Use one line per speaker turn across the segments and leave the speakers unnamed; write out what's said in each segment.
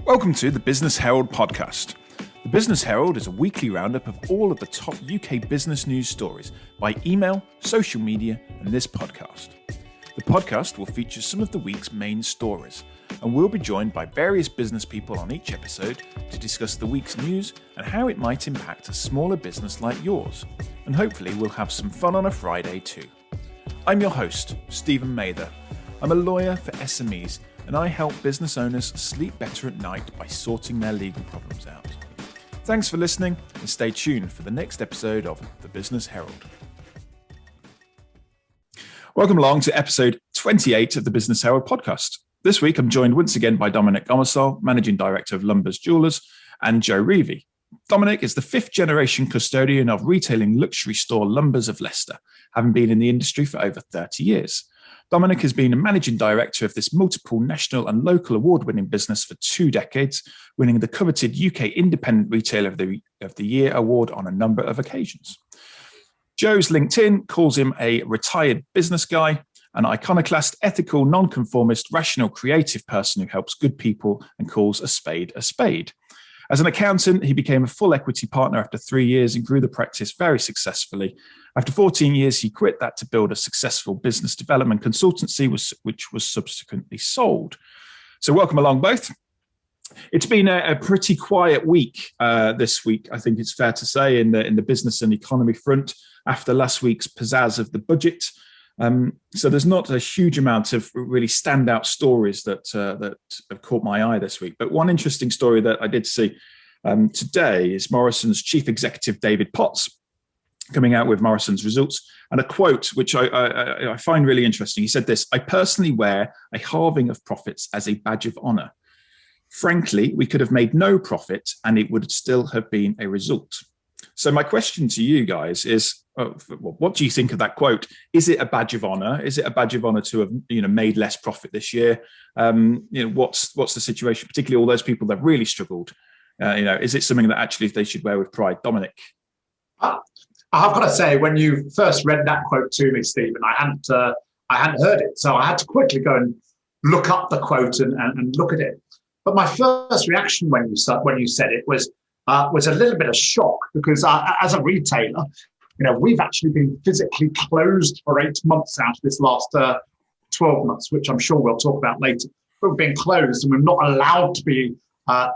Welcome to the Business Herald podcast. The Business Herald is a weekly roundup of all of the top UK business news stories by email, social media, and this podcast. The podcast will feature some of the week's main stories, and we'll be joined by various business people on each episode to discuss the week's news and how it might impact a smaller business like yours. And hopefully we'll have some fun on a Friday too. I'm your host, Steven Mather. I'm a lawyer for SMEs, and I help business owners sleep better at night by sorting their legal problems out. Thanks for listening, and stay tuned for the next episode of the Business Herald. Welcome along to episode 28 of the Business Herald podcast. This week, I'm joined once again by Dominic Gomersall, Managing Director of Lumbers Jewellers, and Joe Reevy. Dominic is the fifth-generation custodian of retailing luxury store Lumbers of Leicester, having been in the industry for over 30 years. Dominic has been a managing director of this multiple national and local award-winning business for 2 decades, winning the coveted UK Independent Retailer of the Year award on a number of occasions. Joe's LinkedIn calls him a retired business guy, an iconoclast, ethical, nonconformist, rational, creative person who helps good people and calls a spade a spade. As an accountant, he became a full equity partner after 3 years and grew the practice very successfully. After 14 years, he quit that to build a successful business development consultancy, which was subsequently sold. So welcome along both. It's been a pretty quiet week this week, I think it's fair to say, in the business and economy front after last week's pizzazz of the budget. So there's not a huge amount of really standout stories that have caught my eye this week. But one interesting story that I did see today is Morrison's chief executive, David Potts, coming out with Morrison's results, and a quote which I find really interesting. He said this: "I personally wear a halving of profits as a badge of honour. Frankly, we could have made no profit and it would still have been a result." So my question to you guys is, what do you think of that quote? Is it a badge of honour? Is it a badge of honour to have made less profit this year? What's the situation, particularly all those people that really struggled? Is it something that actually they should wear with pride? Dominic?
I've got to say, when you first read that quote to me, Stephen, I hadn't heard it, so I had to quickly go and look up the quote and look at it. But my first reaction when you said it was a little bit of shock, because as a retailer, we've actually been physically closed for 8 months out of this last 12 months, which I'm sure we'll talk about later. But we've been closed and we're not allowed to be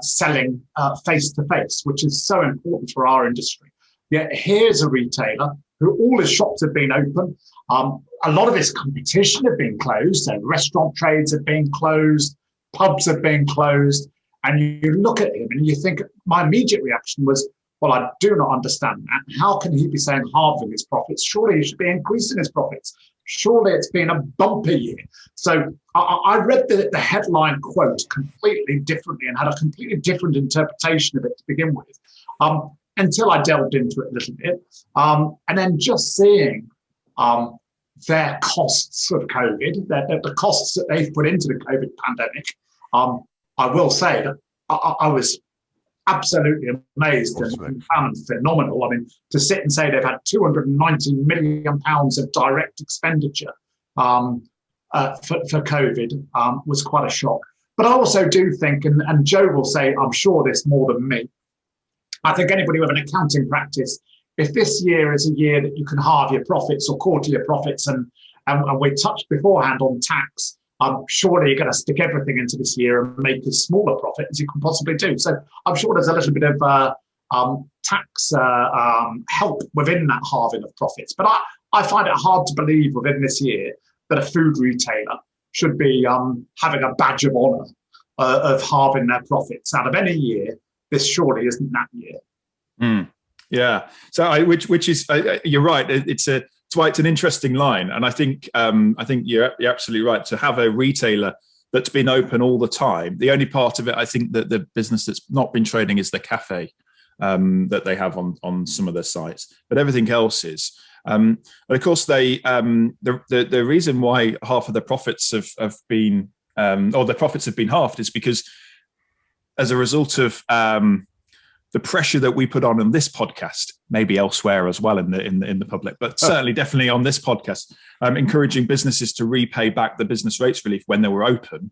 selling face to face, which is so important for our industry. Yet here's a retailer who all his shops have been open. A lot of his competition have been closed. So restaurant trades have been closed, pubs have been closed. And you look at him and you think, my immediate reaction was, well, I do not understand that. How can he be saying halving his profits? Surely he should be increasing his profits. Surely it's been a bumpy year. So I read the headline quote completely differently and had a completely different interpretation of it to begin with, until I delved into it a little bit. And then just seeing their costs of COVID, the costs that they've put into the COVID pandemic, I will say that I was absolutely amazed and found phenomenal. I mean, to sit and say they've had £290 million of direct expenditure for COVID was quite a shock. But I also do think, and Joe will say, I'm sure this more than me, I think anybody with an accounting practice, if this year is a year that you can halve your profits or quarter your profits, and we touched beforehand on tax, surely you're going to stick everything into this year and make as small a profit as you can possibly do. So I'm sure there's a little bit of tax help within that halving of profits. But I find it hard to believe within this year that a food retailer should be having a badge of honour of halving their profits out of any year. This surely isn't that year.
Yeah. So which is you're right. It's why it's an interesting line, and I think you're absolutely right to have a retailer that's been open all the time. The only part of it, I think, that the business that's not been trading is the cafe that they have on some of their sites, but everything else is. And of course, the reason why half of the profits have been or the profits have been halved is because, as a result of the pressure that we put on this podcast, maybe elsewhere as well in the public, but certainly definitely on this podcast, encouraging businesses to repay back the business rates relief when they were open,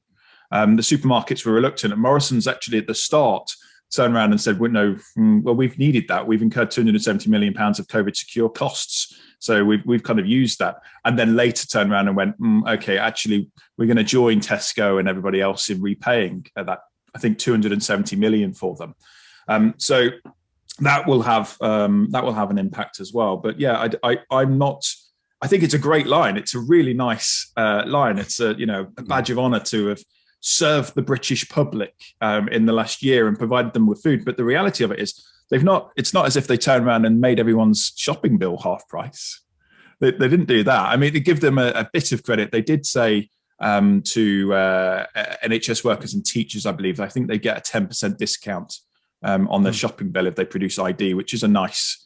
the supermarkets were reluctant. And Morrison's actually at the start turned around and said, well, no, well, we've needed that. We've incurred £270 million of COVID secure costs. So we've kind of used that. And then later turned around and went, okay, actually, we're going to join Tesco and everybody else in repaying that, I think, 270 million for them. So that will have an impact as well. But yeah, I'm not. I think it's a great line. It's a really nice line. It's a badge of honour to have served the British public in the last year and provided them with food. But the reality of it is it's not as if they turned around and made everyone's shopping bill half price. They didn't do that. I mean, to give them a bit of credit, they did say to NHS workers and teachers, I believe, I think they get a 10% discount on their shopping bill if they produce ID, which is a nice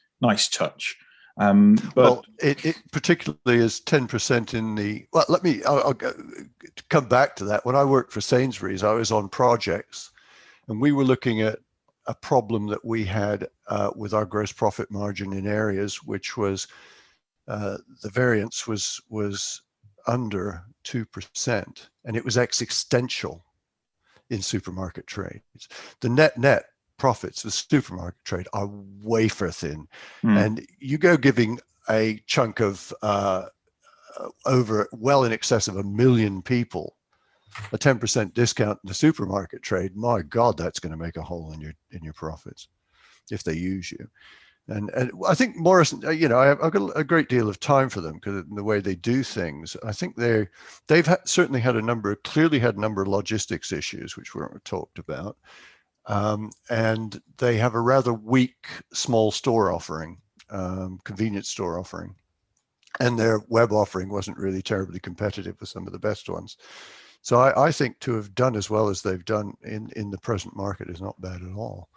touch. But
it particularly is 10% in the. Well, I'll come back to that. When I worked for Sainsbury's, I was on projects, and we were looking at a problem that we had with our gross profit margin in areas which was the variance was under 2%, and it was existential in supermarket trade. The net profits of supermarket trade are wafer thin, and you go giving a chunk of over well in excess of 1 million people a 10% discount in the supermarket trade. My God, that's going to make a hole in your profits if they use you. And I think Morrison, I've got a great deal of time for them because the way they do things. I think they've certainly had a number of logistics issues which weren't talked about. And they have a rather weak small store offering, convenience store offering, and their web offering wasn't really terribly competitive with some of the best ones. So I think to have done as well as they've done in the present market is not bad at all.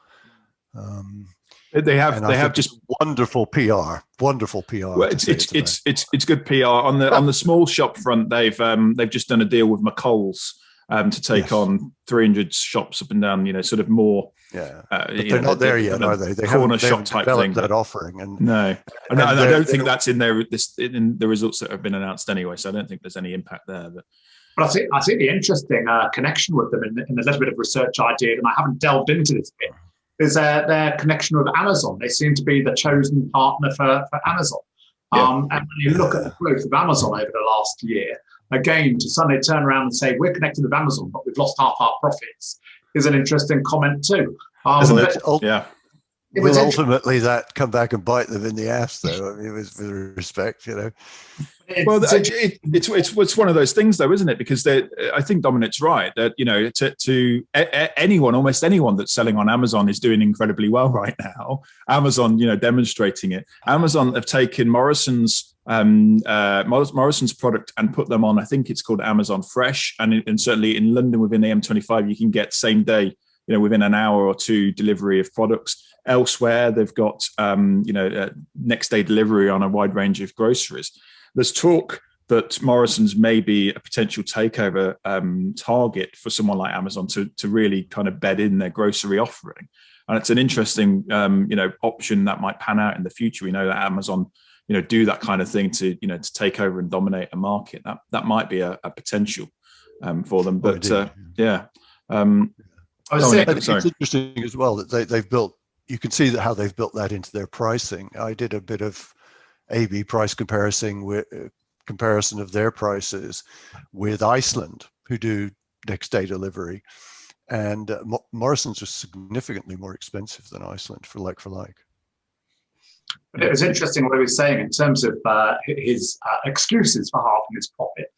They have just
wonderful PR. Well,
it's good PR on the small shop front. They've just done a deal with McColl's to take on 300 shops up and down, sort of more.
Yeah, but they're not there yet, are they? They
corner shop type thing.
That offering,
no, I don't think that's in the results that have been announced anyway. So I don't think there's any impact there.
But I think the interesting connection with them in the little bit of research I did, and I haven't delved into this bit, is their connection with Amazon. They seem to be the chosen partner for Amazon. And when you look at the growth of Amazon over the last year, again, to suddenly turn around and say, we're connected with Amazon, but we've lost half our profits, is an interesting comment too.
Isn't it? Will ultimately that come back and bite them in the ass, though? I mean, with respect,
Well, it's one of those things, though, isn't it? Because I think Dominic's right that to anyone, almost anyone that's selling on Amazon is doing incredibly well right now. Amazon, demonstrating it. Amazon have taken Morrison's product and put them on. I think it's called Amazon Fresh, and certainly in London within the M25, you can get same day, within an hour or two delivery of products. Elsewhere, they've got next day delivery on a wide range of groceries. There's talk that Morrison's may be a potential takeover target for someone like Amazon to really kind of bed in their grocery offering. And it's an interesting, option that might pan out in the future. We know that Amazon, do that kind of thing to take over and dominate a market. That might be a potential for them. But
I was saying, it's interesting as well that they've built. You can see how they've built that into their pricing. I did a bit of A/B price comparison of their prices with Iceland, who do next day delivery, and Morrison's was significantly more expensive than Iceland for like.
But it was interesting what he was saying in terms of his excuses for halving his profit.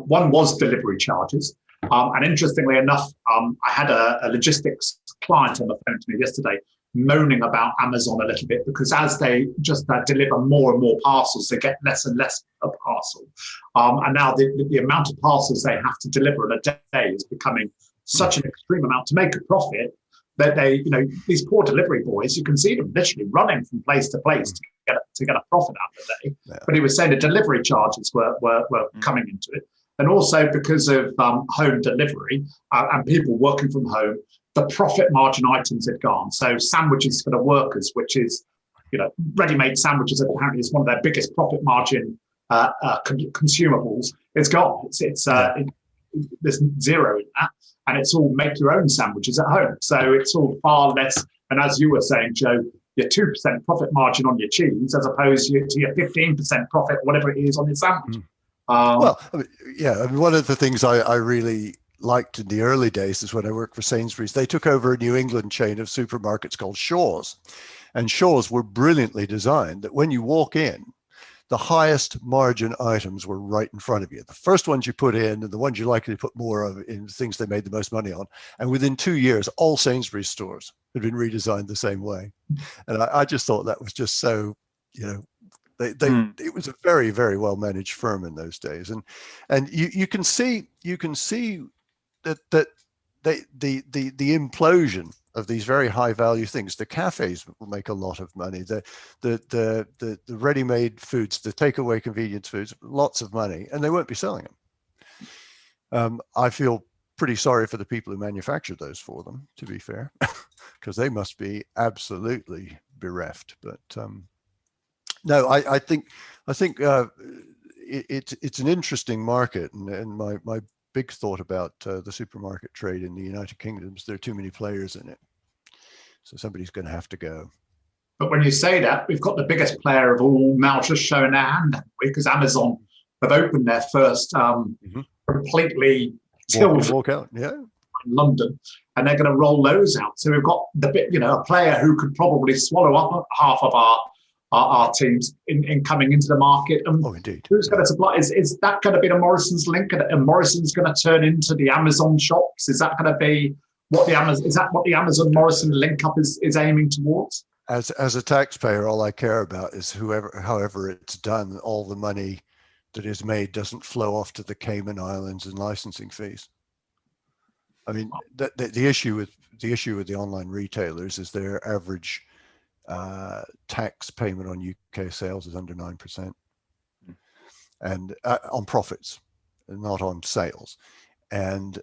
One was delivery charges. And interestingly enough, I had a logistics client on the phone to me yesterday moaning about Amazon a little bit because as they just deliver more and more parcels, they get less and less a parcel. And now the amount of parcels they have to deliver in a day is becoming such an extreme amount to make a profit that these poor delivery boys, you can see them literally running from place to place to get a profit out of the day. Yeah. But he was saying the delivery charges were coming into it. And also because of home delivery and people working from home, the profit margin items had gone. So sandwiches for the workers, which is, ready-made sandwiches apparently is one of their biggest profit margin consumables. It's gone. there's zero in that, and it's all make your own sandwiches at home. So it's all far less. And as you were saying, Joe, your 2% profit margin on your cheese as opposed to your 15% profit, whatever it is, on your sandwich.
Well, one of the things I really liked in the early days is when I worked for Sainsbury's. They took over a New England chain of supermarkets called Shaw's, and Shaw's were brilliantly designed that when you walk in, the highest margin items were right in front of you. The first ones you put in and the ones you're likely to put more of in things they made the most money on. And within 2 years, all Sainsbury's stores had been redesigned the same way. And I just thought that was just so, it was a very, very well managed firm in those days. And you can see that the implosion of these very high value things. The cafes will make a lot of money. The ready-made foods, the takeaway convenience foods, lots of money, and they won't be selling them. I feel pretty sorry for the people who manufacture those for them, to be fair, because they must be absolutely bereft. But no, I think it's an interesting market, and my big thought about the supermarket trade in the United Kingdom is there are too many players in it. So somebody's going to have to go.
But when you say that, we've got the biggest player of all now just showing their hand, haven't we? Because Amazon have opened their first completely
walk out, yeah,
in London, and they're going to roll those out. So we've got a player who could probably swallow up half of our teams in coming into the market. And
indeed.
Who's going to supply? Is that going to be the Morrison's link? And Morrison's going to turn into the Amazon shops? Is that going to be what the Amazon Morrison link up is aiming towards?
As a taxpayer, all I care about is however it's done, all the money that is made doesn't flow off to the Cayman Islands and licensing fees. I mean, the issue with the online retailers is their average tax payment on UK sales is under 9%, and on profits, not on sales. And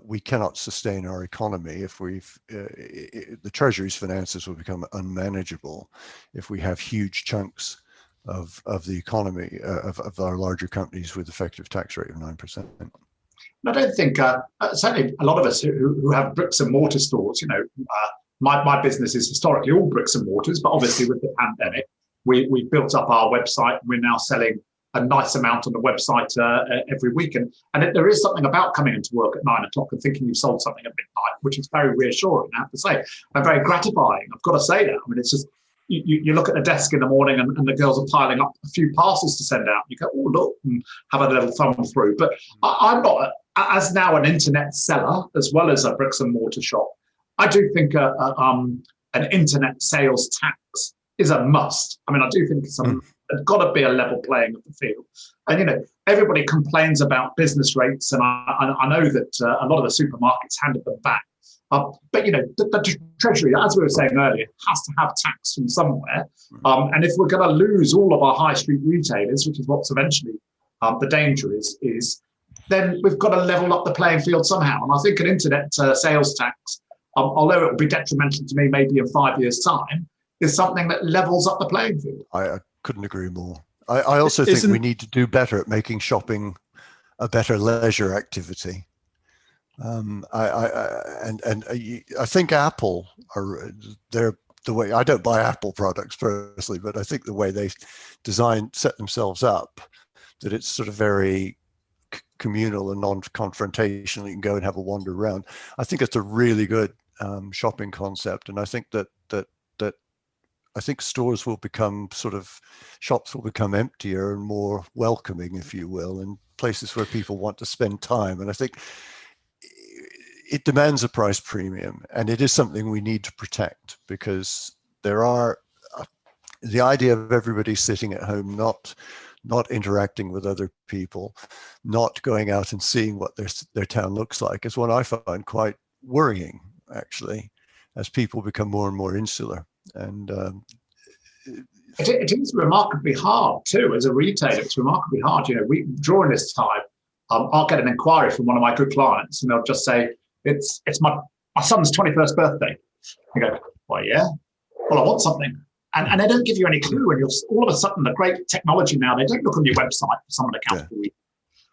we cannot sustain our economy if the Treasury's finances will become unmanageable if we have huge chunks of the economy of our larger companies with effective tax rate of 9%.
I don't think certainly a lot of us who have bricks and mortar stores, my business is historically all bricks and mortars, but obviously with the pandemic, we built up our website. We're now selling a nice amount on the website every week. And there is something about coming into work at 9 o'clock and thinking you've sold something at midnight, which is very reassuring, I have to say, and very gratifying. I've got to say that. I mean, it's just, you look at the desk in the morning and the girls are piling up a few parcels to send out. You go, oh, look, and have a little thumb through. But I'm not, as now an internet seller, as well as a bricks and mortar shop, I do think an internet sales tax is a must. I mean, I do think there's got to be a level playing of the field. And, everybody complains about business rates, and I know that a lot of the supermarkets handed them back. But, the Treasury, as we were saying earlier, has to have tax from somewhere. And if we're going to lose all of our high street retailers, which is what's eventually the danger is, then we've got to level up the playing field somehow. And I think an internet sales tax, although it will be detrimental to me maybe in 5 years' time, is something that levels up the playing field.
I couldn't agree more. I also think we need to do better at making shopping a better leisure activity. I think Apple they're the way, I don't buy Apple products personally, but I think the way they set themselves up, that it's sort of very communal and non-confrontational. You can go and have a wander around. I think it's a really good shopping concept, and I think that I think stores will become shops will become emptier and more welcoming, if you will, and places where people want to spend time. And I think it demands a price premium, and it is something we need to protect, because there are the idea of everybody sitting at home, not interacting with other people, not going out and seeing what their town looks like, is one I find quite worrying, actually, as people become more and more insular. And
it is remarkably hard too, as a retailer. It's remarkably hard. During this time, I'll get an inquiry from one of my good clients, and they'll just say, it's my son's 21st birthday. I go, well, yeah, well, I want something. And they don't give you any clue. And you're all of a sudden, the great technology now, they don't look on your website for someone to count for you.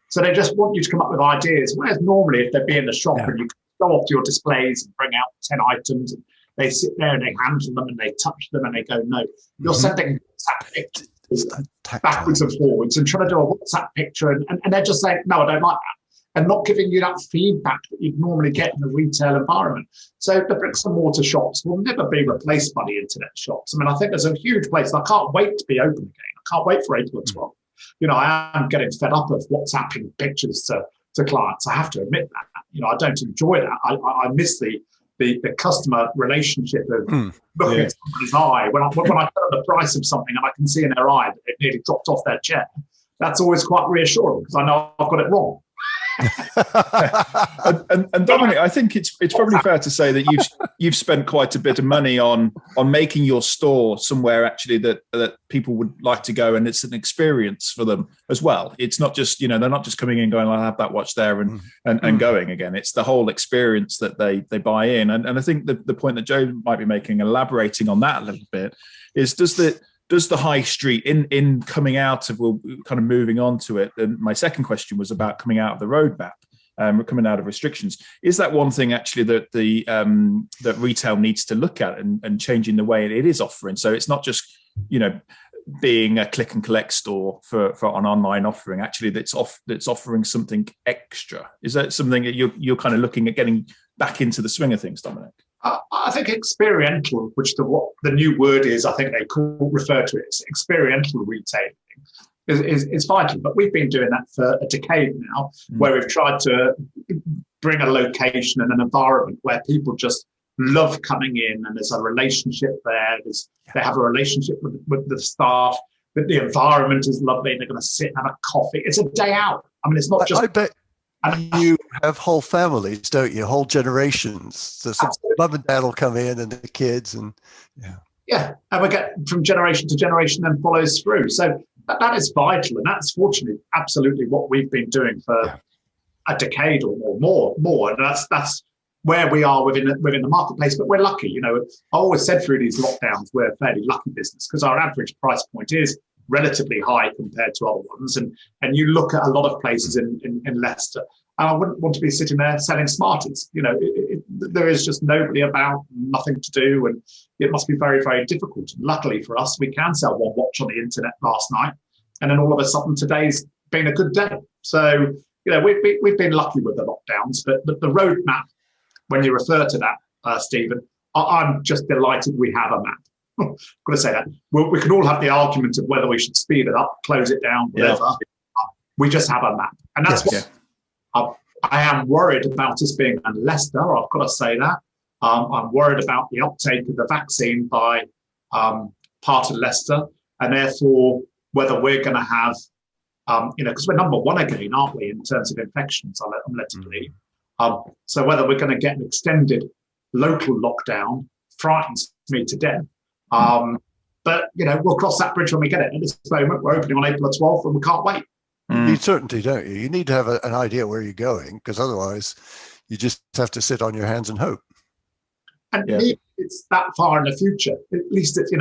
So they just want you to come up with ideas. Whereas normally, if they'd be in the shop and you go off to your displays and bring out 10 items, and they sit there and they handle them and they touch them and they go, no, you're sending WhatsApp pictures backwards and forwards and trying to do a WhatsApp picture. And they're just saying, no, I don't like that. And not giving you that feedback that you'd normally get in a retail environment. So the bricks and mortar shops will never be replaced by the internet shops. I mean, I think there's a huge place. I can't wait to be open again. I can't wait for April 12th. I am getting fed up of WhatsApping pictures to clients. I have to admit that. I don't enjoy that. I miss the customer relationship of looking at somebody's eye. When I put the price of something and I can see in their eye that they've nearly dropped off their chair, that's always quite reassuring because I know I've got it wrong.
and Dominic, I think it's probably fair to say that you've spent quite a bit of money on making your store somewhere actually that people would like to go, and it's an experience for them as well. It's not just they're not just coming in going, I'll have that watch there and going again. It's the whole experience that they buy in, and I think the point that Joe might be making, elaborating on that a little bit, is does the high street in coming out of, well, kind of moving on to it. And my second question was about coming out of the roadmap, coming out of restrictions. Is that one thing actually that that retail needs to look at and changing the way it is offering? So it's not just, being a click and collect store for an online offering, actually that's offering something extra. Is that something that you're kind of looking at getting back into the swing of things, Dominic?
I think experiential, which what the new word is, I think they refer to it as experiential retailing, is vital. But we've been doing that for a decade now, where we've tried to bring a location and an environment where people just love coming in, and there's a relationship there. They have a relationship with the staff. But the environment is lovely. They're going to sit and have a coffee. It's a day out. I mean, it's not just.
I bet you have whole families, don't you? Whole generations. So mum and dad will come in, and the kids, and
and we get from generation to generation and follows through. So that is vital, and that's fortunately absolutely what we've been doing for a decade or more, and that's where we are within the marketplace. But we're lucky, I always said through these lockdowns we're a fairly lucky business because our average price point is relatively high compared to other ones. And you look at a lot of places in Leicester, and I wouldn't want to be sitting there selling Smarties. There is just nobody about, nothing to do, and it must be very, very difficult. And luckily for us, we can sell one watch on the internet last night, and then all of a sudden today's been a good day. So we've been lucky with the lockdowns, but the roadmap, when you refer to that, Stephen, I'm just delighted we have a map. I've got to say that. We can all have the argument of whether we should speed it up, close it down, whatever. We just have a map. And that's what I am worried about us being in Leicester. I've got to say that. I'm worried about the uptake of the vaccine by part of Leicester, and therefore whether we're going to have, because we're number one again, aren't we, in terms of infections, I'm led to believe. So whether we're going to get an extended local lockdown frightens me to death. But we'll cross that bridge when we get it. At this moment, we're opening on April 12th, and we can't wait.
You need certainty, don't you? You need to have an idea where you're going, because otherwise, you just have to sit on your hands and hope.
And maybe it's that far in the future. At least it's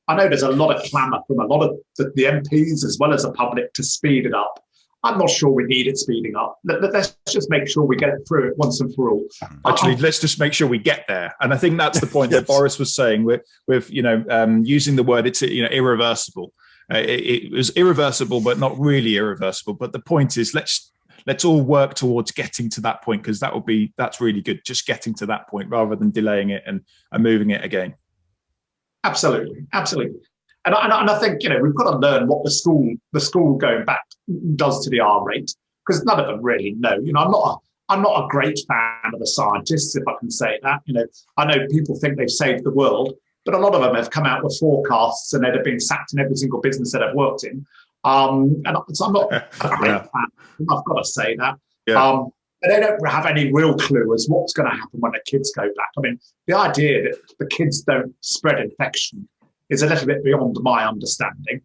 I know there's a lot of clamour from a lot of the MPs as well as the public to speed it up. I'm not sure we need it speeding up. Let's just make sure we get it through it once and for all.
Actually, let's just make sure we get there. And I think that's the point that Boris was saying with using the word, it's irreversible. It was irreversible, but not really irreversible. But the point is, let's all work towards getting to that point, because that's really good. Just getting to that point rather than delaying it and moving it again. Absolutely. And I think we've got to learn what the school going back does to the R rate, because none of them really know. I'm not a great fan of the scientists, if I can say that. I know people think they've saved the world, but a lot of them have come out with forecasts and they'd have been sacked in every single business that I've worked in. And so I'm not a great fan. I've got to say that. Yeah. But they don't have any real clue as what's going to happen when the kids go back. I mean, the idea that the kids don't spread infection is a little bit beyond my understanding.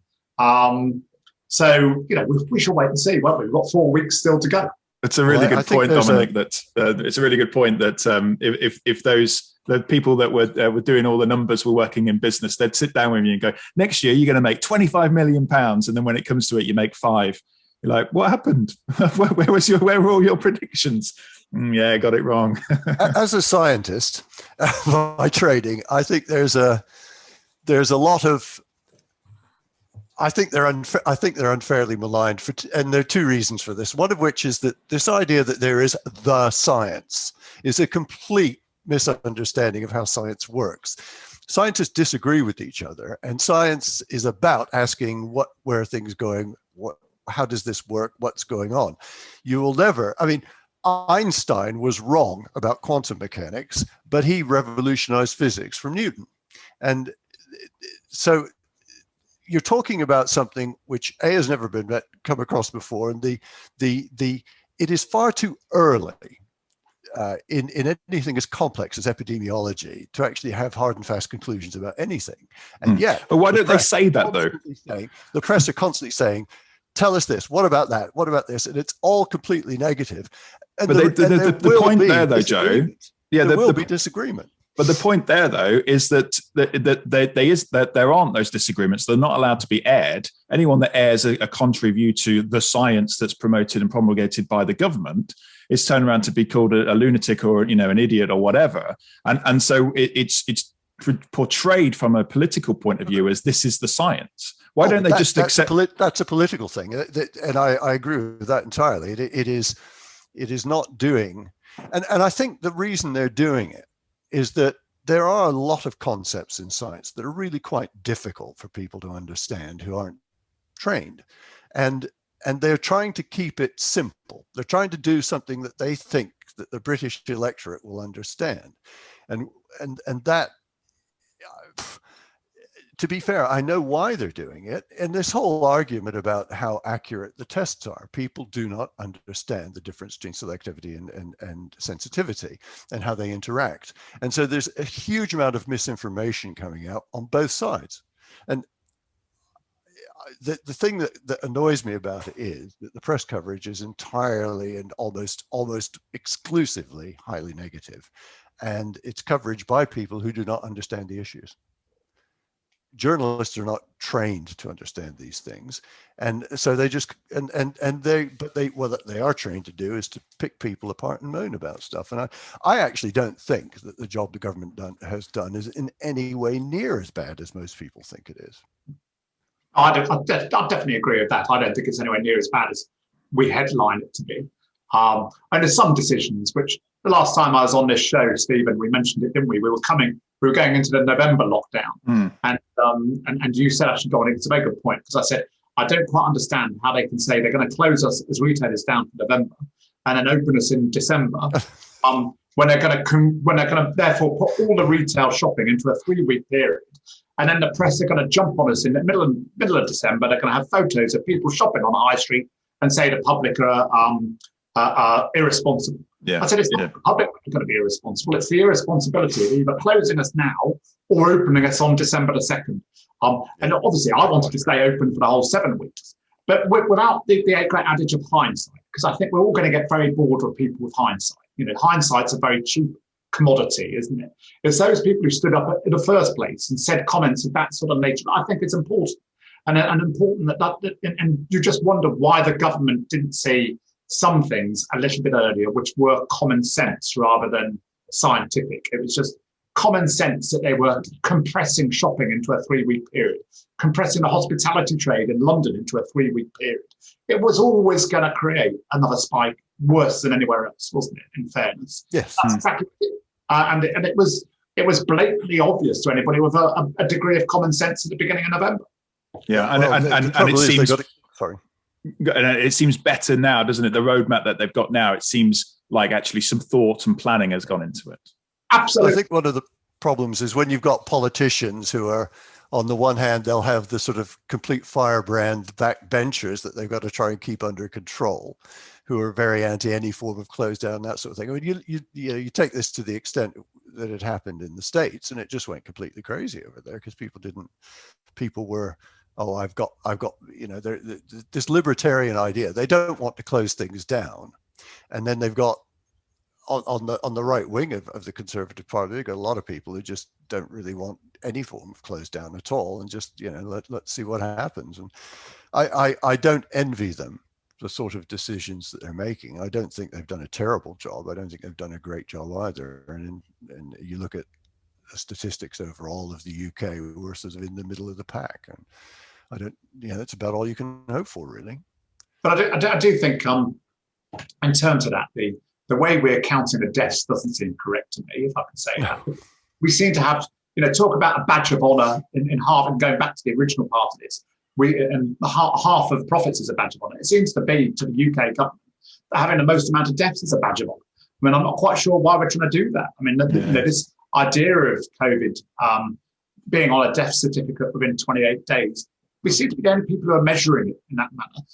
So, we shall wait and see, won't we? We've got 4 weeks still to go. It's a really good point, Dominic. It's a really good point that if the people that were doing all the numbers were working in business, they'd sit down with you and go, next year you're going to make £25 million, and then when it comes to it, you make 5. You're like, what happened? Where were all your predictions? Yeah, got it wrong.
As a scientist by training, I think there's a lot of, I think they're unfairly maligned and there are two reasons for this. One of which is that this idea that there is the science is a complete misunderstanding of how science works. Scientists disagree with each other, and science is about asking where are things going, how does this work, what's going on. You will never, I mean, Einstein was wrong about quantum mechanics, but he revolutionized physics from Newton. And so you're talking about something which has never been come across before, and it is far too early in anything as complex as epidemiology to actually have hard and fast conclusions about anything. And yet,
but why don't they say that though?
The press are constantly saying, "Tell us this. What about that? What about this?" And it's all completely negative. And
but the point there, though, Joe,
there will be disagreement.
But the point there, though, is that there aren't those disagreements. They're not allowed to be aired. Anyone that airs a contrary view to the science that's promoted and promulgated by the government is turned around to be called a lunatic or an idiot or whatever. And so it's portrayed from a political point of view as this is the science. Why don't they just accept?
That's a political thing, and I agree with that entirely. It is not doing, and I think the reason they're doing it is that there are a lot of concepts in science that are really quite difficult for people to understand who aren't trained. And they're trying to keep it simple. They're trying to do something that they think that the British electorate will understand. And that, to be fair, I know why they're doing it. And this whole argument about how accurate the tests are, people do not understand the difference between selectivity and sensitivity and how they interact. And so there's a huge amount of misinformation coming out on both sides. And the thing that annoys me about it is that the press coverage is entirely and almost exclusively highly negative. And it's coverage by people who do not understand the issues. Journalists are not trained to understand these things, and so they just what they are trained to do is to pick people apart and moan about stuff. And I actually don't think that the job the government has done is in any way near as bad as most people think it is.
I definitely agree with that. I don't think it's anywhere near as bad as we headline it to be. And there's some decisions which the last time I was on this show, Stephen, we mentioned it, didn't we? We were going into the November lockdown, and you said, actually, Dominic, it's a very good point, because I said I don't quite understand how they can say they're going to close us as retailers down for November and then open us in December, when they're going to therefore put all the retail shopping into a 3-week period, and then the press are going to jump on us in the middle of December. They're going to have photos of people shopping on the high street and say the public are irresponsible.
Yeah.
I said it's not the public that's going to be irresponsible. It's the irresponsibility of either closing us now or opening us on December the 2nd. And obviously, I wanted to stay open for the whole 7 weeks, but without the great adage of hindsight, because I think we're all going to get very bored with people with hindsight. Hindsight's a very cheap commodity, isn't it? It's those people who stood up in the first place and said comments of that sort of nature. I think it's important, and important and you just wonder why the government didn't see some things a little bit earlier, which were common sense rather than scientific. It was just common sense that they were compressing shopping into a 3-week period, compressing the hospitality trade in London into a 3-week period. It was always going to create another spike worse than anywhere else, wasn't it? In fairness,
yes,
that's exactly it. And it was blatantly obvious to anybody with a degree of common sense at the beginning of November.
Yeah, and it seems. And it seems better now, doesn't it? The roadmap that they've got now, it seems like actually some thought and planning has gone into it.
Absolutely.
I think one of the problems is when you've got politicians who are, on the one hand, they'll have the sort of complete firebrand backbenchers that they've got to try and keep under control, who are very anti any form of close down, that sort of thing. I mean, you take this to the extent that it happened in the States, and it just went completely crazy over there because people were, oh, I've got, this libertarian idea. They don't want to close things down. And then they've got, on the right wing of the Conservative Party, they've got a lot of people who just don't really want any form of close down at all, and just let's see what happens. And I don't envy them the sort of decisions that they're making. I don't think they've done a terrible job. I don't think they've done a great job either. And you look at the statistics overall of the UK, we're sort of in the middle of the pack. And that's about all you can hope for, really.
But I do think in terms of that, the way we're counting the deaths doesn't seem correct to me, if I can say that. We seem to have, talk about a badge of honour in half, and going back to the original part of this, and half of profits is a badge of honour. It seems to be to the UK government that having the most amount of deaths is a badge of honour. I mean, I'm not quite sure why we're trying to do that. I mean, this idea of COVID being on a death certificate within 28 days, we seem to be the only people who are measuring it in that manner.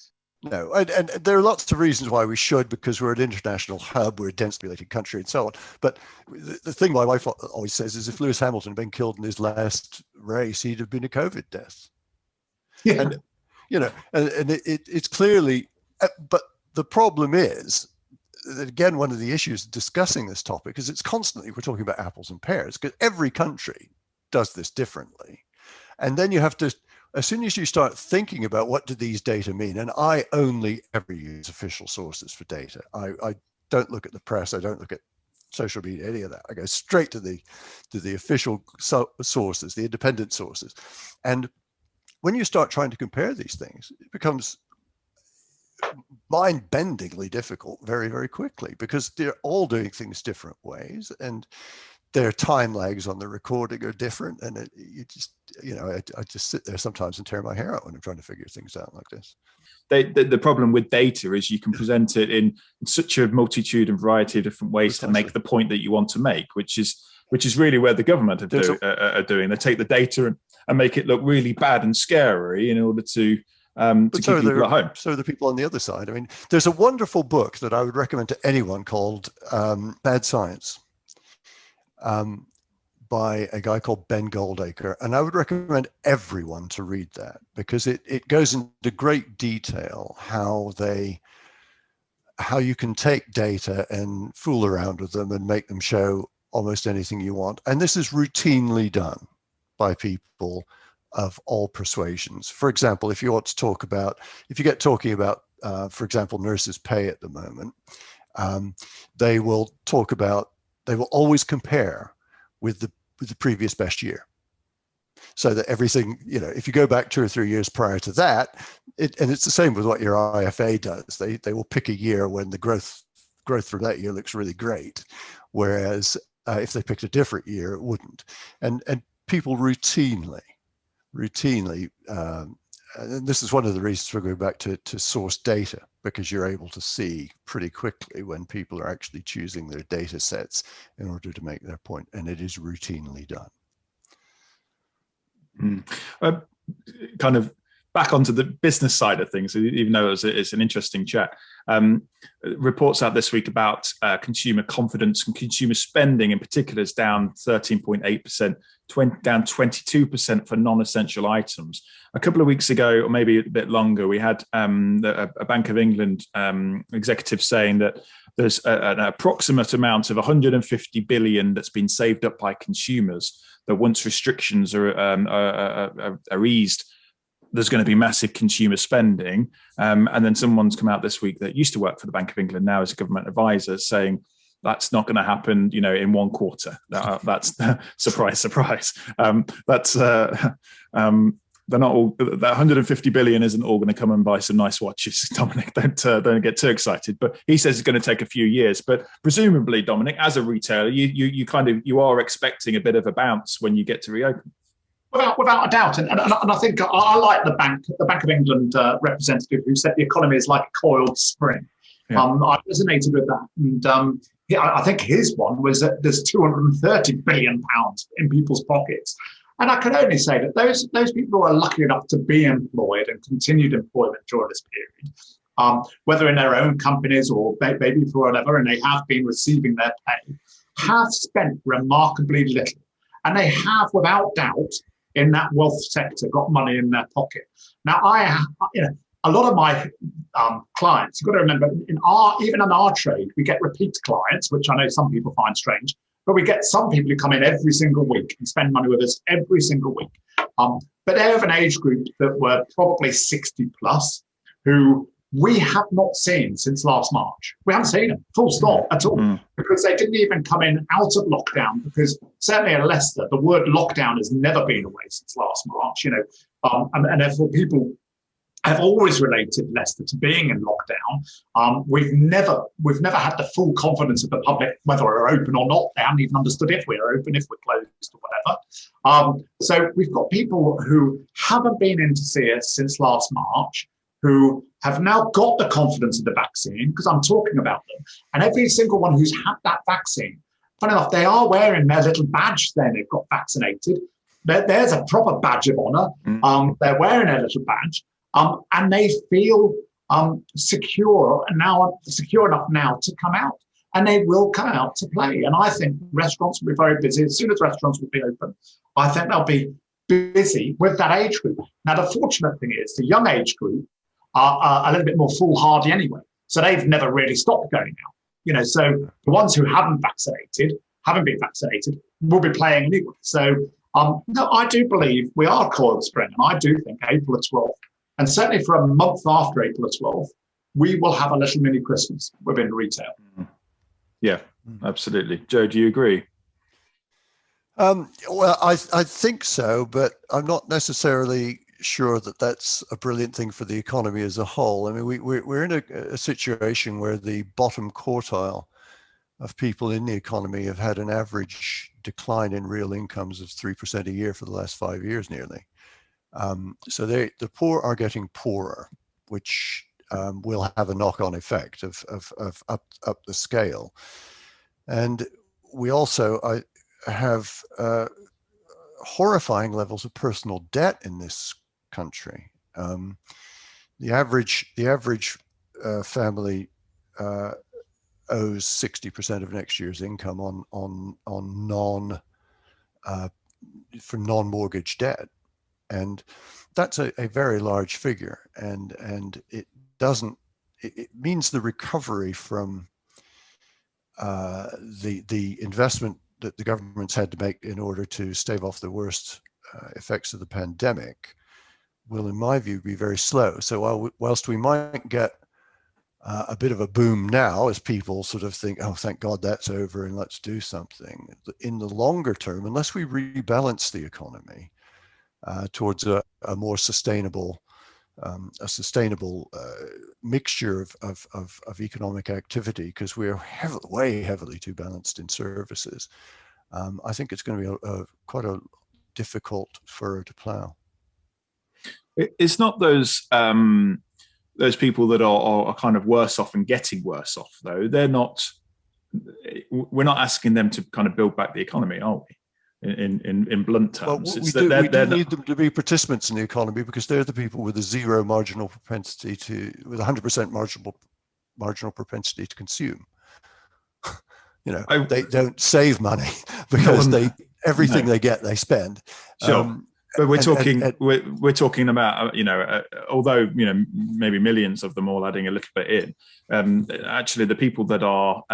No, and there are lots of reasons why we should, because we're an international hub, we're a densely populated country and so on. But the thing my wife always says is if Lewis Hamilton had been killed in his last race, he'd have been a COVID death. Yeah. And it's clearly, but the problem is that, again, one of the issues discussing this topic is it's constantly, we're talking about apples and pears, because every country does this differently. And then you have to, as soon as you start thinking about what do these data mean, and I only ever use official sources for data. I don't look at the press. I don't look at social media, any of that. I go straight to the official sources, the independent sources. And when you start trying to compare these things, it becomes mind-bendingly difficult very, very quickly, because they're all doing things different ways, and their time lags on the recording are different. And I just sit there sometimes and tear my hair out when I'm trying to figure things out like this.
The problem with data is you can present it in such a multitude and variety of different ways to make the point that you want to make, which is really where the government are doing. They take the data and make it look really bad and scary in order to keep people at home.
So the people on the other side. I mean, there's a wonderful book that I would recommend to anyone called Bad Science, by a guy called Ben Goldacre. And I would recommend everyone to read that, because it goes into great detail how you can take data and fool around with them and make them show almost anything you want. And this is routinely done by people of all persuasions. For example, if you get talking about, for example, nurses' pay at the moment, they will always compare with the previous best year. So that everything, if you go back 2 or 3 years prior to that, and it's the same with what your IFA does. They will pick a year when the growth from that year looks really great, whereas if they picked a different year, it wouldn't. And people routinely, and this is one of the reasons we're going back to source data, because you're able to see pretty quickly when people are actually choosing their data sets in order to make their point, and it is routinely done.
Kind of back onto the business side of things, even though it's an interesting chat. Reports out this week about consumer confidence and consumer spending in particular is down 13.8%, down 22% for non-essential items. A couple of weeks ago, or maybe a bit longer, we had a Bank of England executive saying that there's an approximate amount of 150 billion that's been saved up by consumers, that once restrictions are eased, there's going to be massive consumer spending. And then someone's come out this week that used to work for the Bank of England, now as a government advisor, saying that's not going to happen, in one quarter. That's surprise, surprise. They're not all, that 150 billion isn't all going to come and buy some nice watches. Dominic, don't get too excited. But he says it's going to take a few years. But presumably, Dominic, as a retailer, you are expecting a bit of a bounce when you get to reopen.
Without a doubt, and I think I like the Bank of England representative who said the economy is like a coiled spring. Yeah. I resonated with that, and I think his one was that there's 230 billion pounds in people's pockets, and I can only say that those people who are lucky enough to be employed and continued employment during this period, whether in their own companies or maybe for whatever, and they have been receiving their pay, have spent remarkably little, and they have, without doubt, in that wealth sector, got money in their pocket. Now, a lot of my clients, you've got to remember, even in our trade, we get repeat clients, which I know some people find strange, but we get some people who come in every single week and spend money with us every single week. But they're of an age group that were probably 60 plus, who we have not seen since last March. We haven't seen them, full stop at all, because they didn't even come in out of lockdown, because certainly in Leicester, the word lockdown has never been away since last March, and therefore people have always related Leicester to being in lockdown. We've never had the full confidence of the public, whether we're open or not. They haven't even understood if we're open, if we're closed or whatever. So we've got people who haven't been in to see us since last March, who have now got the confidence of the vaccine, because I'm talking about them. And every single one who's had that vaccine, funny enough, they are wearing their little badge then they've got vaccinated. There's a proper badge of honor. They're wearing a little badge. And they feel secure enough now to come out, and they will come out to play. And I think restaurants will be very busy. As soon as restaurants will be open, I think they'll be busy with that age group. Now, the fortunate thing is the young age group are a little bit more foolhardy anyway. So they've never really stopped going out. So the ones who haven't been vaccinated, will be playing anyway. So no, I do believe we are coiled spring, and I do think April the 12th, and certainly for a month after April the 12th, we will have a little mini Christmas within retail.
Yeah, absolutely. Joe, do you agree?
Well, I think so, but I'm not necessarily sure that that's a brilliant thing for the economy as a whole. I mean, we're in a situation where the bottom quartile of people in the economy have had an average decline in real incomes of 3% a year for the last 5 years nearly. So the poor are getting poorer, which will have a knock-on effect of up the scale. And we also have horrifying levels of personal debt in this country. The average family owes 60% of next year's income on non-mortgage debt. And that's a very large figure, and it means the recovery from the investment that the government's had to make in order to stave off the worst effects of the pandemic will, in my view, be very slow. So whilst we might get a bit of a boom now as people sort of think, oh, thank God that's over and let's do something, in the longer term, unless we rebalance the economy towards a more sustainable mixture of economic activity, because we're way heavily too balanced in services, I think it's going to be quite a difficult furrow to plow.
It's not those people that are kind of worse off and getting worse off, though. They're not. We're not asking them to kind of build back the economy, are we? In blunt terms,
well, we do need them to be participants in the economy, because they're the people with a zero marginal propensity with 100% marginal propensity to consume. They don't save money because everything they get they spend.
Sure. But we're talking about, although, maybe millions of them all adding a little bit in, actually the people that are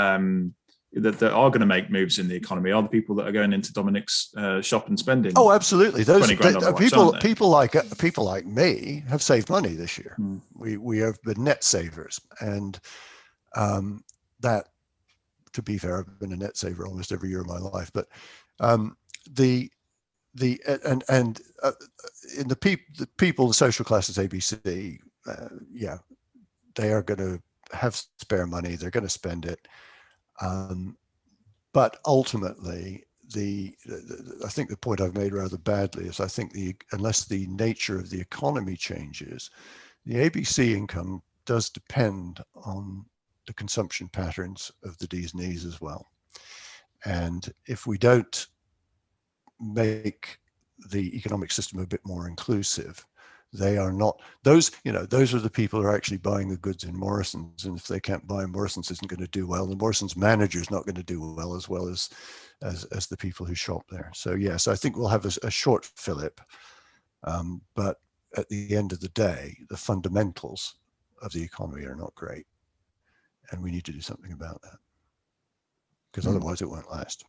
that are going to make moves in the economy are the people that are going into Dominic's shop and spending.
Oh, absolutely. Those
people
like me have saved money this year. We have been net savers, and that, to be fair, I've been a net saver almost every year of my life. But the people, the social classes, ABC, they are going to have spare money. They're going to spend it. But ultimately, I think the point I've made rather badly is I think unless the nature of the economy changes, the ABC income does depend on the consumption patterns of the D's and E's as well. And if we don't make the economic system a bit more inclusive, they are not those are the people who are actually buying the goods in Morrison's, and if they can't buy, Morrison's isn't going to do well. The Morrison's manager is not going to do well as the people who shop there. So yes, I think we'll have a short fillip, but at the end of the day, the fundamentals of the economy are not great, and we need to do something about that, because otherwise it won't last.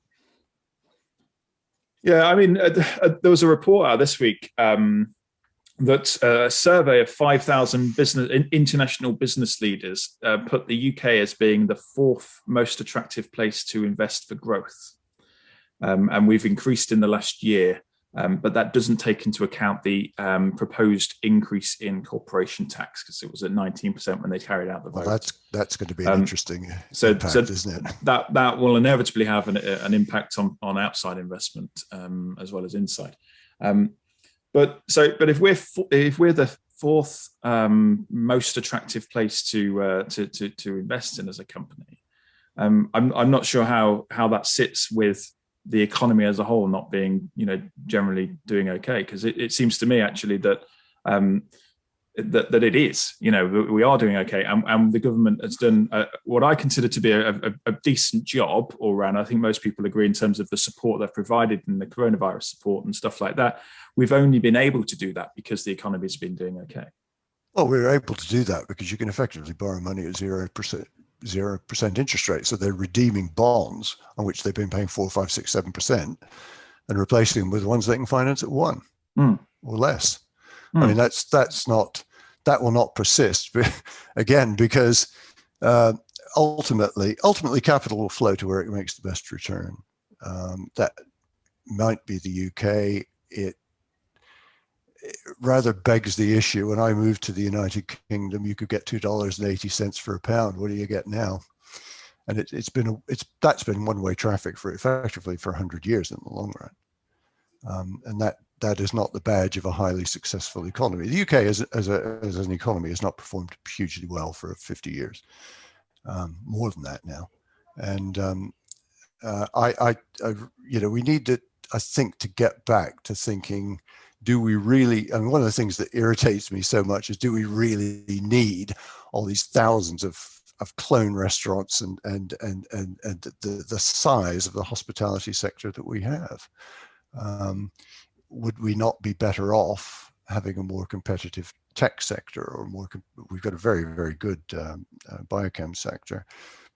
Yeah, I mean, there was a report out this week that a survey of 5,000 international business leaders put the UK as being the fourth most attractive place to invest for growth. And we've increased in the last year, but that doesn't take into account the proposed increase in corporation tax, because it was at 19% when they carried out the vote.
Well, that's going to be an interesting impact, isn't it?
That will inevitably have an impact on outside investment as well as inside. But if we're the fourth most attractive place to invest in as a company, I'm not sure how that sits with the economy as a whole not being, generally doing okay, because it seems to me actually that that it is, we are doing okay, and the government has done what I consider to be a decent job all around. I think most people agree in terms of the support they've provided and the coronavirus support and stuff like that. We've only been able to do that because the economy has been doing okay.
Well, we're able to do that because you can effectively borrow money at 0% interest rate. So they're redeeming bonds on which they've been paying 4, 5, 6, 7% and replacing them with ones they can finance at 1 or less. I mean, that will not persist again, because ultimately capital will flow to where it makes the best return. That might be the UK. It rather begs the issue. When I moved to the United Kingdom, you could get $2.80 for a pound. What do you get now? And that's been one-way traffic for effectively for 100 years in the long run. And that is not the badge of a highly successful economy. The UK as an economy has not performed hugely well for 50 years, more than that now. And we need to, I think, to get back to thinking, do we really, one of the things that irritates me so much is, do we really need all these thousands of clone restaurants and the size of the hospitality sector that we have? Would we not be better off having a more competitive tech sector, or we've got a very, very good biochem sector,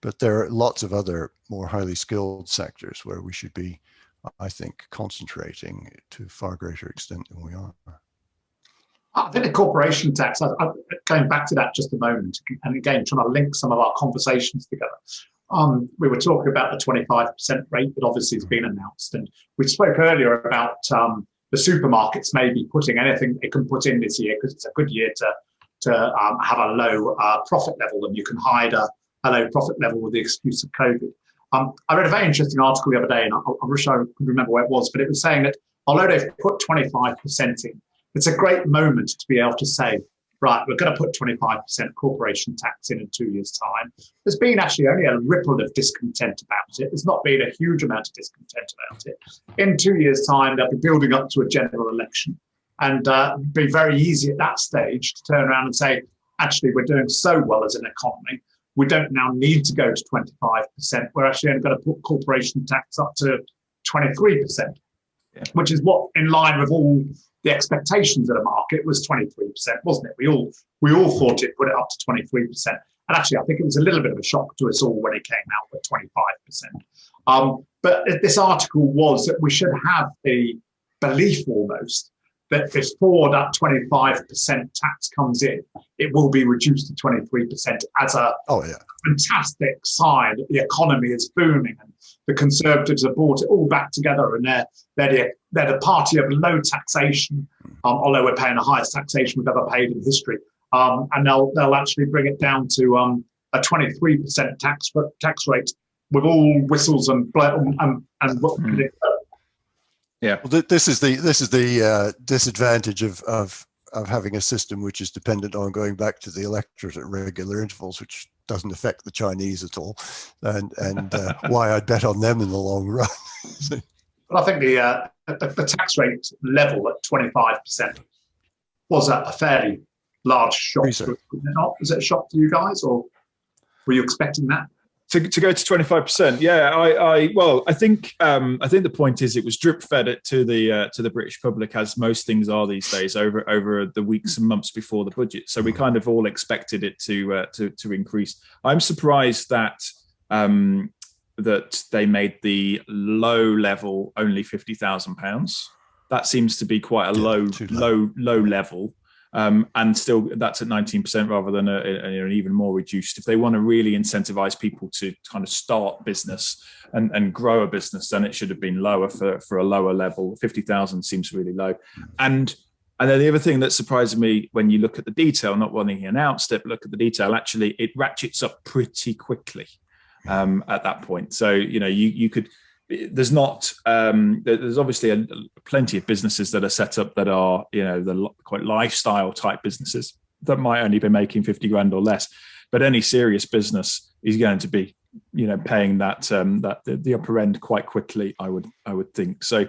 but there are lots of other more highly skilled sectors where we should be, I think, concentrating to a far greater extent than we are.
I think the corporation tax, going back to that just a moment, and again, trying to link some of our conversations together. We were talking about the 25% rate that obviously has been announced. And we spoke earlier about the supermarkets maybe putting anything they can put in this year, because it's a good year to have a low profit level, and you can hide a low profit level with the excuse of COVID. I read a very interesting article the other day, and I wish I could remember where it was, but it was saying that although they've put 25% in, it's a great moment to be able to say, right, we're going to put 25% corporation tax in 2 years' time. There's been actually only a ripple of discontent about it. There's not been a huge amount of discontent about it. In 2 years' time, they'll be building up to a general election, and be very easy at that stage to turn around and say, actually, we're doing so well as an economy, we don't now need to go to 25%. We're actually only going to put corporation tax up to 23%, which is what, in line with all the expectations of the market, was 23%, wasn't it? We all thought it put it up to 23%. And actually, I think it was a little bit of a shock to us all when it came out at 25%. But this article was that we should have the belief almost that before that 25% tax comes in, it will be reduced to 23% as a fantastic sign that the economy is booming, and the Conservatives have brought it all back together, and they're the party of low taxation, although we're paying the highest taxation we've ever paid in history. And they'll actually bring it down to a 23% tax rate with all whistles and what can it go?
Yeah.
Well, this is the disadvantage of having a system which is dependent on going back to the electorate at regular intervals, which doesn't affect the Chinese at all, and why I'd bet on them in the long run.
But I think the tax rate level at 25% was a fairly large shock. Was it not? Was it a shock to you guys, or were you expecting that?
To go to 25%, yeah. I think the point is, it was drip fed it to the British public, as most things are these days, over the weeks and months before the budget. So we kind of all expected it to increase. I'm surprised that that they made the low level only £50,000. that seems to be quite a low level. And still, that's at 19% rather than an even more reduced. If they want to really incentivize people to kind of start business and grow a business, then it should have been lower for a lower level. 50,000 seems really low. And then the other thing that surprised me when you look at the detail, not when he announced it, but look at the detail, actually, it ratchets up pretty quickly at that point. So, you could. There's not. There's obviously plenty of businesses that are set up that are, the quite lifestyle type businesses that might only be making 50 grand or less. But any serious business is going to be, paying that the upper end quite quickly. I would think so.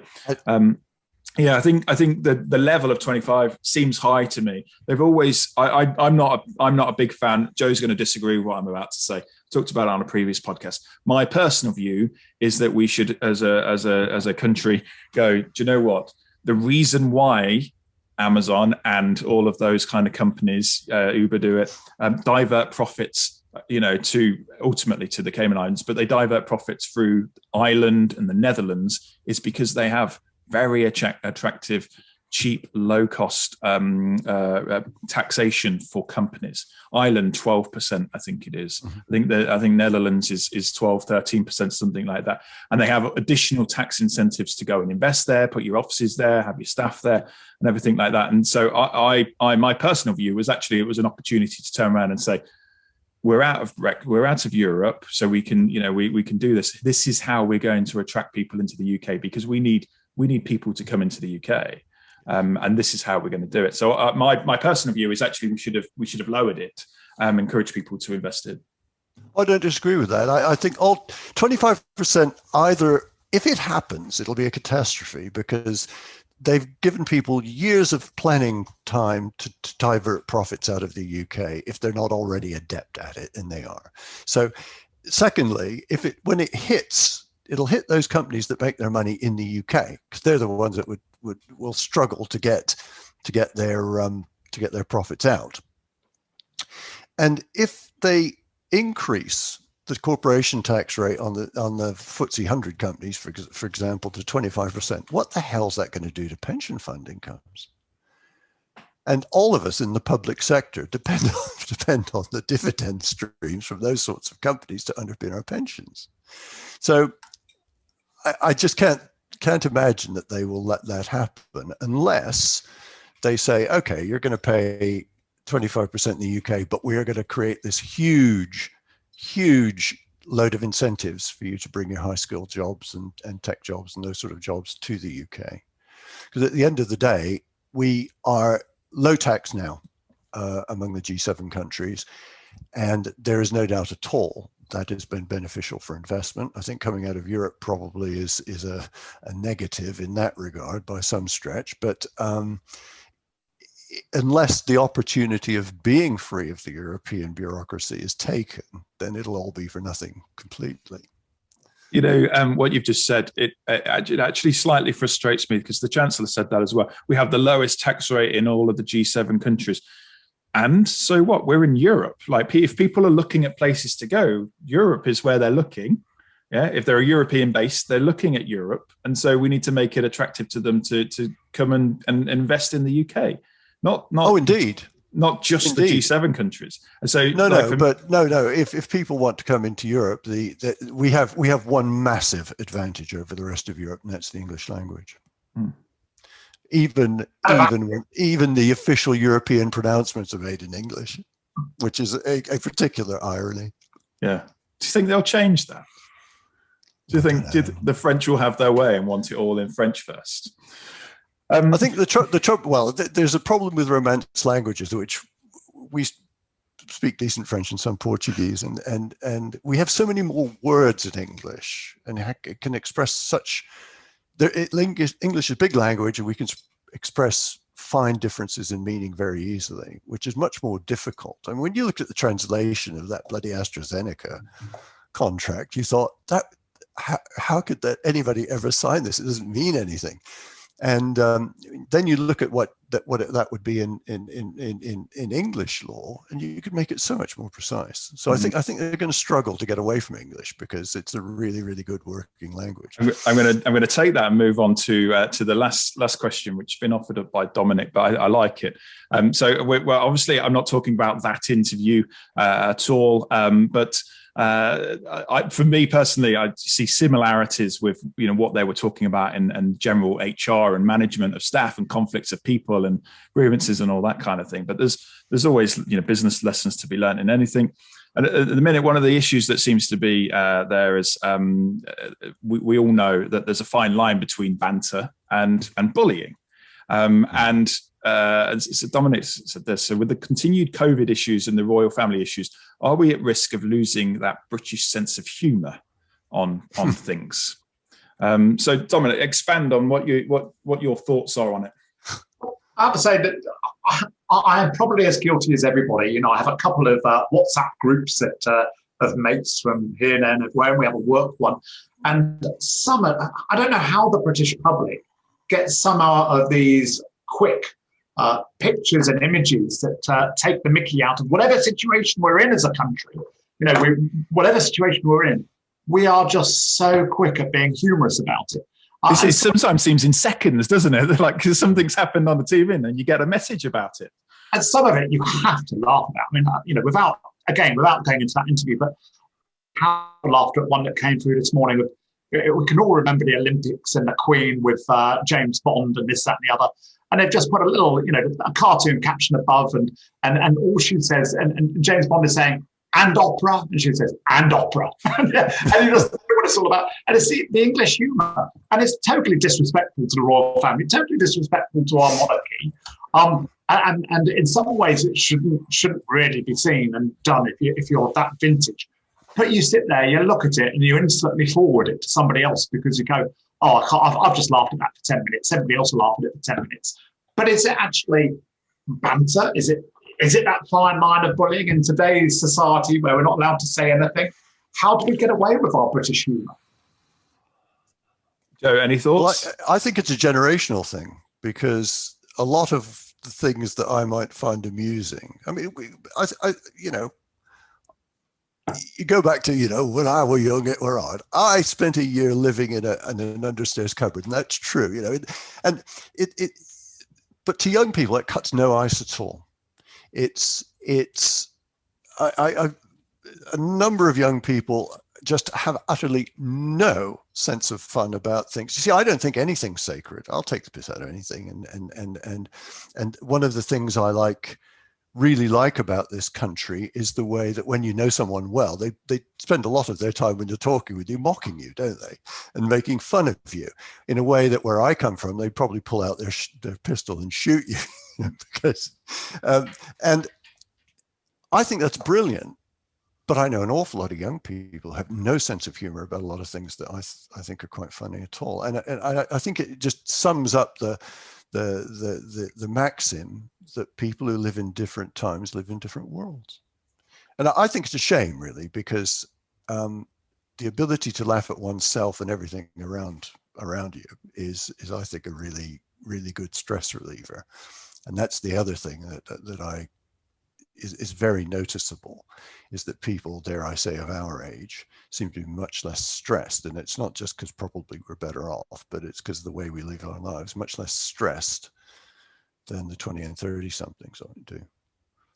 I think the level of 25 seems high to me. They've always. I'm not a big fan. Joe's going to disagree with what I'm about to say. Talked about it on a previous podcast. My personal view is that we should, as a country, go, do you know what? The reason why Amazon and all of those kind of companies, Uber do it, divert profits, to ultimately to the Cayman Islands, but they divert profits through Ireland and the Netherlands, is because they have very attractive, cheap, low-cost taxation for companies. Ireland, 12%, I think it is. I think Netherlands is 12, 13%, something like that. And they have additional tax incentives to go and invest there, put your offices there, have your staff there, and everything like that. And so my personal view was actually it was an opportunity to turn around and say, we're out of Europe, so we can we can do this. This is how we're going to attract people into the UK, because we need people to come into the UK. And this is how we're going to do it. So my personal view is actually we should have lowered it, encourage people to invest in.
I don't disagree with that. I think all 25%, either if it happens, it'll be a catastrophe, because they've given people years of planning time to divert profits out of the UK if they're not already adept at it, and they are. So secondly, when it hits, it'll hit those companies that make their money in the UK, because they're the ones that will struggle to get their profits out. And if they increase the corporation tax rate on the FTSE 100 companies, for example, to 25%, what the hell's that going to do to pension fund incomes? And all of us in the public sector depend on the dividend streams from those sorts of companies to underpin our pensions. So I just can't imagine that they will let that happen unless they say, okay, you're going to pay 25% in the UK, but we are going to create this huge load of incentives for you to bring your high-skilled jobs and tech jobs and those sort of jobs to the UK. Because at the end of the day, we are low tax now among the G7 countries, and there is no doubt at all that has been beneficial for investment. I think coming out of Europe probably is a negative in that regard by some stretch, but unless the opportunity of being free of the European bureaucracy is taken, then it'll all be for nothing completely.
What you've just said, it actually slightly frustrates me, because the Chancellor said that as well. We have the lowest tax rate in all of the G7 countries. And so what? We're in Europe. Like, if people are looking at places to go, Europe is where they're looking. Yeah, if they're a European base, they're looking at Europe. And so we need to make it attractive to them to come and invest in the UK. Not
indeed.
Not just
Indeed.
the G7 countries. And so
no. If people want to come into Europe, we have one massive advantage over the rest of Europe, and that's the English language. Even the official European pronouncements are made in English, which is a particular irony.
Yeah. Do you think they'll change that? Do you think the French will have their way and want it all in French first?
I think the trouble. Well, there's a problem with Romance languages, which we speak decent French and some Portuguese, and we have so many more words in English, and it can express such. English is a big language, and we can express fine differences in meaning very easily, which is much more difficult. I mean, when you looked at the translation of that bloody AstraZeneca contract, you thought, how could anybody ever sign this? It doesn't mean anything. And then you look at what that would be in English law, and you could make it so much more precise. So I think they're going to struggle to get away from English because it's a really, really good working language.
I'm going to take that and move on to the last question, which has been offered up by Dominic, but I like it. So well, obviously, I'm not talking about that interview at all, but. For me personally, I see similarities with what they were talking about and general HR and management of staff and conflicts of people and grievances and all that kind of thing. But there's always business lessons to be learned in anything. And at the minute, one of the issues that seems to be there is we all know that there's a fine line between banter and bullying, and. So Dominic said this, so with the continued COVID issues and the royal family issues, are we at risk of losing that British sense of humour on things? So Dominic, expand on what your thoughts are on it.
I have to say that I am probably as guilty as everybody. I have a couple of WhatsApp groups that of mates from here and everywhere, and we have a work one. And I don't know how the British public gets some of these quick pictures and images that take the mickey out of whatever situation we're in as a country. Whatever situation we're in, we are just so quick at being humorous about it.
It sometimes seems in seconds, doesn't it? Like something's happened on the TV and you get a message about it.
And some of it you have to laugh about. I mean, without going into that interview, but how I laughed at one that came through this morning. We can all remember the Olympics and the Queen with James Bond and this, that, and the other. And they've just put a little, a cartoon caption above, and all she says, and James Bond is saying, "and opera," and she says, "and opera," and you just know what it's all about. And it's the English humour, and it's totally disrespectful to the royal family, totally disrespectful to our monarchy. And in some ways, it shouldn't really be seen and done if you're that vintage. But you sit there, you look at it, and you instantly forward it to somebody else because you go, "Oh, I've just laughed at that for 10 minutes. Everybody else will laugh at it for 10 minutes." But is it actually banter? Is it that fine line of bullying in today's society where we're not allowed to say anything? How do we get away with our British humour?
Joe, any thoughts?
Well, I think it's a generational thing because a lot of the things that I might find amusing. I mean, you go back to, when I was young, I spent a year living in an understairs cupboard, and that's true, but to young people, it cuts no ice at all. A number of young people just have utterly no sense of fun about things. You see, I don't think anything's sacred. I'll take the piss out of anything. And one of the things I really like about this country is the way that when you know someone well, they spend a lot of their time when they're talking with you, mocking you, don't they? And making fun of you in a way that where I come from, they probably pull out their pistol and shoot you. Because, and I think that's brilliant. But I know an awful lot of young people have no sense of humor about a lot of things that I think are quite funny at all. And I think it just sums up the maxim that people who live in different times live in different worlds. And I think it's a shame, really, because the ability to laugh at oneself and everything around you is I think, a really, really good stress reliever. And that's the other thing that is very noticeable, is that people, dare I say, of our age seem to be much less stressed. And it's not just because probably we're better off, but it's because of the way we live our lives, much less stressed than the 20 and 30 somethings do.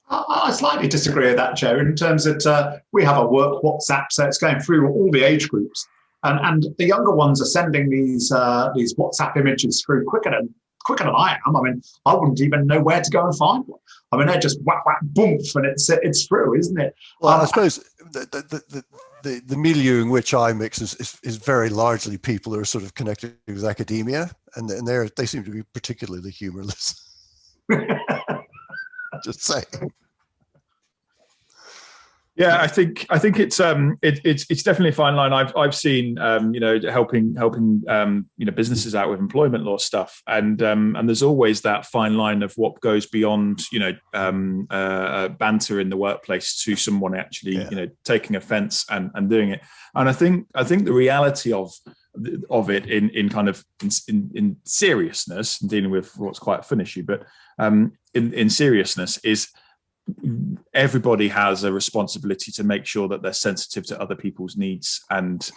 I slightly disagree with that, Joe, in terms that we have a work WhatsApp, so it's going through all the age groups. And the younger ones are sending these WhatsApp images through quicker than I am. I mean, I wouldn't even know where to go and find one. I mean, they're just whack, whack, boom, and it's through, isn't it?
Well, I suppose the milieu in which I mix is very largely people who are sort of connected with academia, and they seem to be particularly humorless. Just saying.
Yeah, I think it's definitely a fine line. I've seen helping businesses out with employment law stuff, and there's always that fine line of what goes beyond banter in the workplace to someone actually taking offence and doing it. And I think the reality of of it in kind of in seriousness and dealing with what's quite a fun issue, but in seriousness is everybody has a responsibility to make sure that they're sensitive to other people's needs and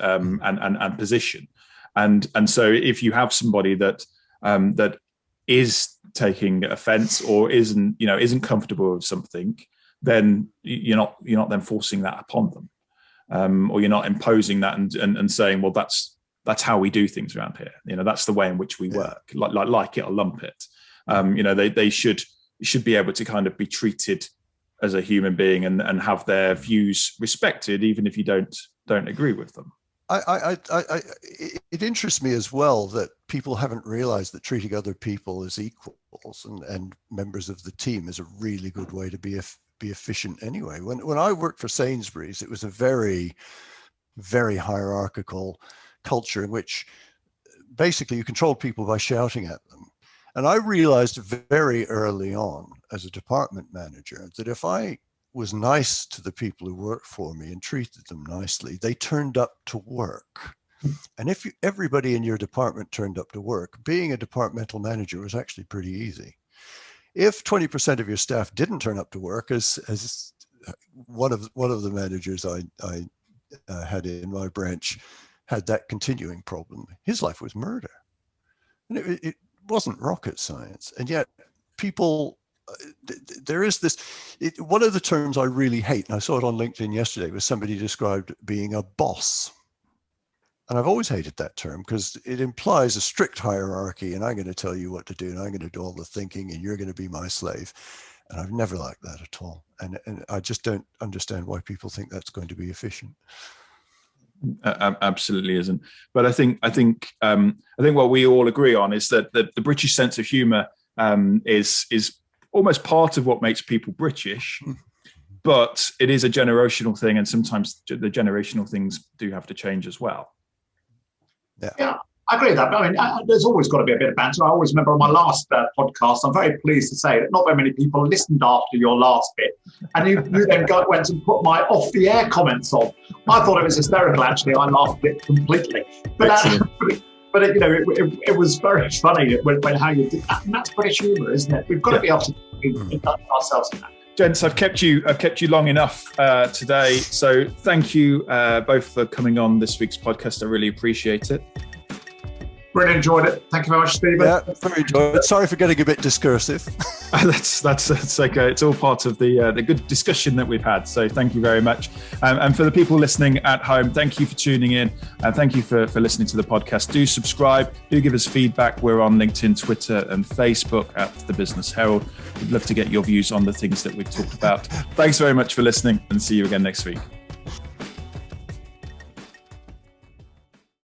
position. And so if you have somebody that is taking offence or isn't comfortable with something, then you're not then forcing that upon them, or you're not imposing that and saying, well, that's how we do things around here. That's the way in which we work. Like it or lump it. They should be able to kind of be treated as a human being and have their views respected, even if you don't agree with them.
It interests me as well that people haven't realized that treating other people as equals and members of the team is a really good way to be efficient anyway. When I worked for Sainsbury's, it was a very, very hierarchical culture in which basically you controlled people by shouting at them. And I realized very early on as a department manager that if I was nice to the people who worked for me and treated them nicely, they turned up to work. And if everybody in your department turned up to work, being a departmental manager was actually pretty easy. If 20% of your staff didn't turn up to work, as one of the managers I had in my branch had that continuing problem, his life was murder. And it wasn't rocket science. And yet people, there is this, one of the terms I really hate, and I saw it on LinkedIn yesterday, was somebody described being a boss. And I've always hated that term because it implies a strict hierarchy and I'm going to tell you what to do and I'm going to do all the thinking and you're going to be my slave. And I've never liked that at all. And I just don't understand why people think that's going to be efficient.
Absolutely isn't. But I think what we all agree on is that the British sense of humour is almost part of what makes people British, but it is a generational thing, and sometimes the generational things do have to change as well.
Yeah, I agree with that. But I mean, there's always got to be a bit of banter. I always remember on my last podcast, I'm very pleased to say that not very many people listened after your last bit, and you then went and put my off-the-air comments on. I thought it was hysterical, actually. I laughed at it completely. But it was very funny when how you did that. And that's British humour, isn't it? We've got to be able to indulge ourselves in that.
Gents, I've kept you long enough today. So thank you both for coming on this week's podcast. I really appreciate it.
Really enjoyed it. Thank you very much, Steven.
Yeah, very enjoyed it. Sorry for getting a bit discursive.
That's okay. It's all part of the good discussion that we've had. So thank you very much. And for the people listening at home, thank you for tuning in. And thank you for listening to the podcast. Do subscribe. Do give us feedback. We're on LinkedIn, Twitter, and Facebook at The Business Herald. We'd love to get your views on the things that we've talked about. Thanks very much for listening, and see you again next week.